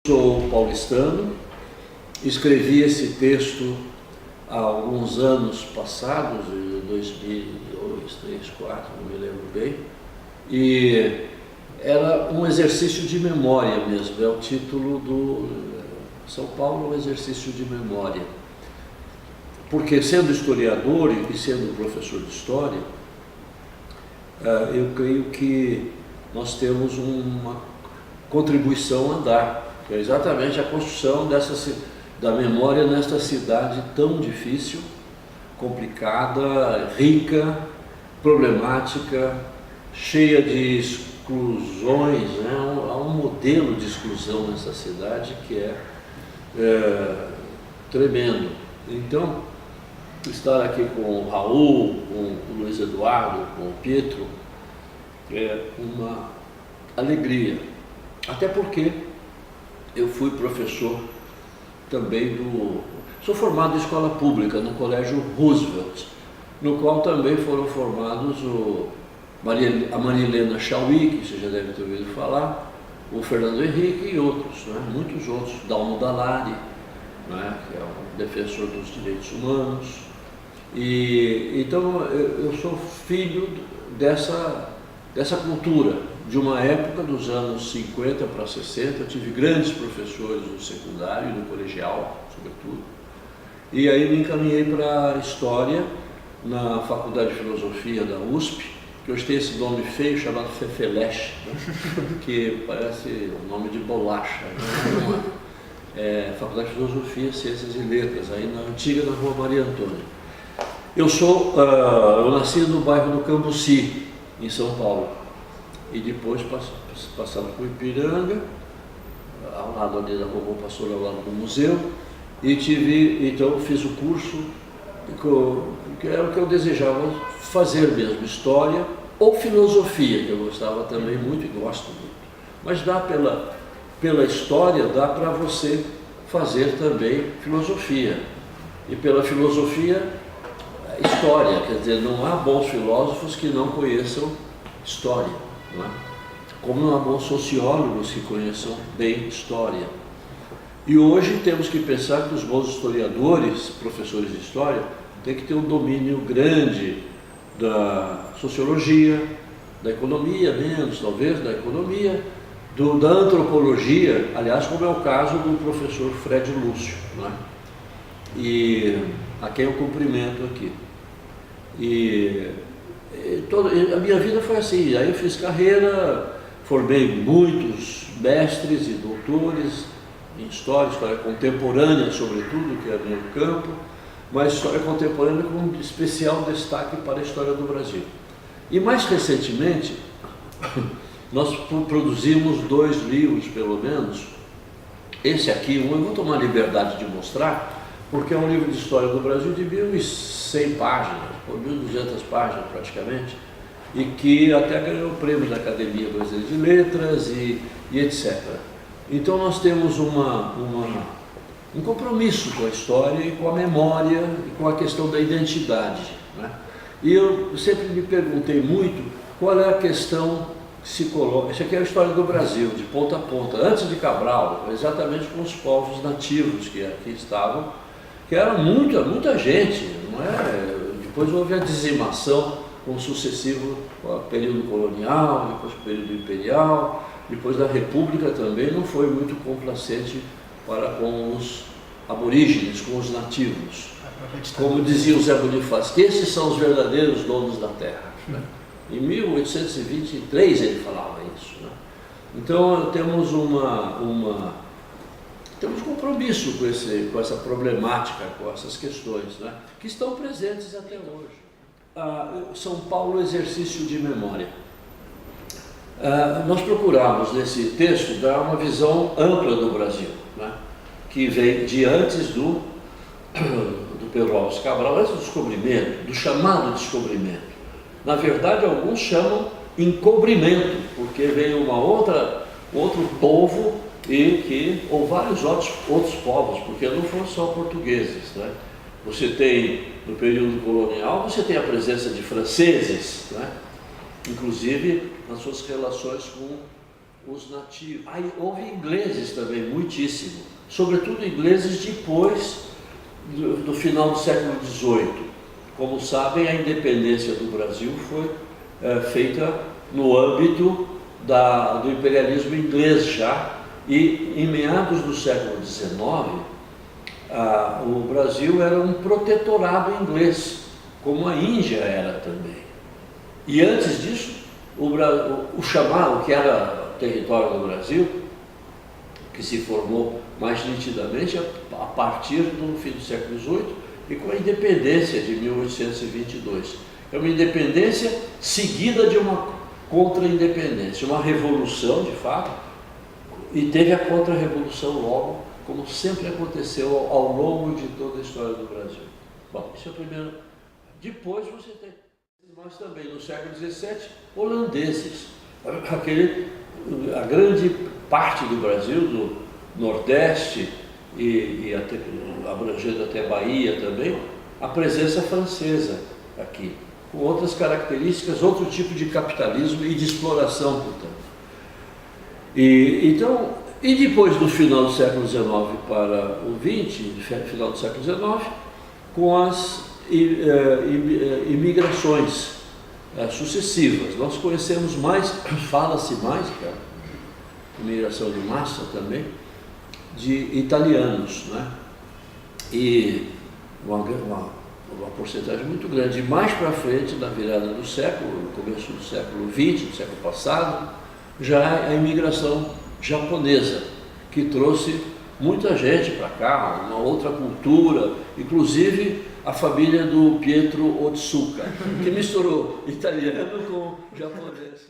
Sou paulistano, escrevi esse texto há alguns anos passados, em 2002, 2003, 2004, não me lembro bem, e era um exercício de memória mesmo, é o título do São Paulo, um exercício de memória. Porque sendo historiador e sendo professor de história, eu creio que nós temos uma contribuição a dar, que é exatamente a construção da memória nesta cidade tão difícil, complicada, rica, problemática, cheia de exclusões, né? Há um modelo de exclusão nessa cidade que é tremendo. Então, estar aqui com o Raul, com o Luiz Eduardo, com o Pietro, é uma alegria. Até porque eu fui professor também sou formado em escola pública, no Colégio Roosevelt, no qual também foram formados a Marilena Chauí, que você já deve ter ouvido falar, o Fernando Henrique e outros, né? Muitos outros, Dalmo Dallari, né? Que é um defensor dos direitos humanos. Então eu sou filho dessa cultura, de uma época dos anos 50 para 60, eu tive grandes professores no secundário e no colegial, sobretudo, e aí me encaminhei para a História na Faculdade de Filosofia da USP, que hoje tem esse nome feio chamado Fefeleche, né? Que parece um nome de bolacha, né? Faculdade de Filosofia, Ciências e Letras, aí na antiga, na Rua Maria Antônia. Eu nasci no bairro do Cambuci, em São Paulo, e depois passamos por Ipiranga, ao lado ali da Rua Pastor, ao lado do museu, e então fiz o curso que era o que eu desejava fazer mesmo, História ou Filosofia, que eu gostava também muito e gosto muito. Mas dá pela História, dá para você fazer também Filosofia, e pela Filosofia, História, quer dizer, não há bons filósofos que não conheçam História, não é? Como não há bons sociólogos que conheçam bem História. E hoje temos que pensar que os bons historiadores, professores de História, têm que ter um domínio grande da sociologia, da economia, menos talvez, da economia, da antropologia, aliás, como é o caso do professor Fred Lúcio, não é? E a quem eu cumprimento aqui. A minha vida foi assim, aí eu fiz carreira, formei muitos mestres e doutores em história contemporânea, sobretudo, que é meu campo, mas história contemporânea com especial destaque para a história do Brasil. E mais recentemente, nós produzimos 2 livros, pelo menos. Esse aqui, eu vou tomar a liberdade de mostrar, porque é um livro de história do Brasil de 1.100 páginas, ou 1.200 páginas praticamente, e que até ganhou o prêmio da Academia Brasileira de Letras e etc. Então nós temos um compromisso com a história e com a memória e com a questão da identidade, né? E eu sempre me perguntei muito qual é a questão que se coloca. Isso aqui é a história do Brasil, de ponta a ponta, antes de Cabral, exatamente com os povos nativos que aqui estavam, que era muita gente, não é? Depois houve a dizimação com o sucessivo período colonial, depois o período imperial, depois da República também não foi muito complacente para com os aborígenes, com os nativos. Como dizia o Zé Bonifácio, que esses são os verdadeiros donos da terra, né? Em 1823 ele falava isso, né? Então temos temos compromisso com essa problemática, com essas questões, né? Que estão presentes até hoje. São Paulo, exercício de memória. Nós procuramos nesse texto dar uma visão ampla do Brasil, né? Que vem de antes do Pedro Álvares Cabral, antes do descobrimento, do chamado descobrimento. Na verdade, alguns chamam encobrimento, porque vem outro povo ou vários outros povos, porque não foram só portugueses, né? Você tem, no período colonial, você tem a presença de franceses, né? Inclusive nas suas relações com os nativos. Aí houve ingleses também, muitíssimo, sobretudo ingleses depois do final do século XVIII. Como sabem, a independência do Brasil foi feita no âmbito do imperialismo inglês já, e em meados do século XIX, o Brasil era um protetorado inglês, como a Índia era também. E antes disso, o chamado, que era território do Brasil, que se formou mais nitidamente a partir do fim do século XVIII e com a independência de 1822. É uma independência seguida de uma contra-independência, uma revolução de fato, e teve a contra-revolução logo, como sempre aconteceu ao longo de toda a história do Brasil. Bom, isso é o primeiro. Depois você tem, mas também no século XVII, holandeses. A grande parte do Brasil, do Nordeste e até, abrangendo até Bahia também, a presença francesa aqui, com outras características, outro tipo de capitalismo e de exploração, portanto. E depois do final do século XIX para o XX, final do século XIX, com as imigrações sucessivas. Nós conhecemos mais, fala-se mais, imigração de massa também, de italianos, né? E uma porcentagem muito grande. E mais para frente, na virada do século, no começo do século XX, do século passado, já a imigração japonesa, que trouxe muita gente para cá, uma outra cultura, inclusive a família do Pietro Otsuka, que misturou italiano com japonês.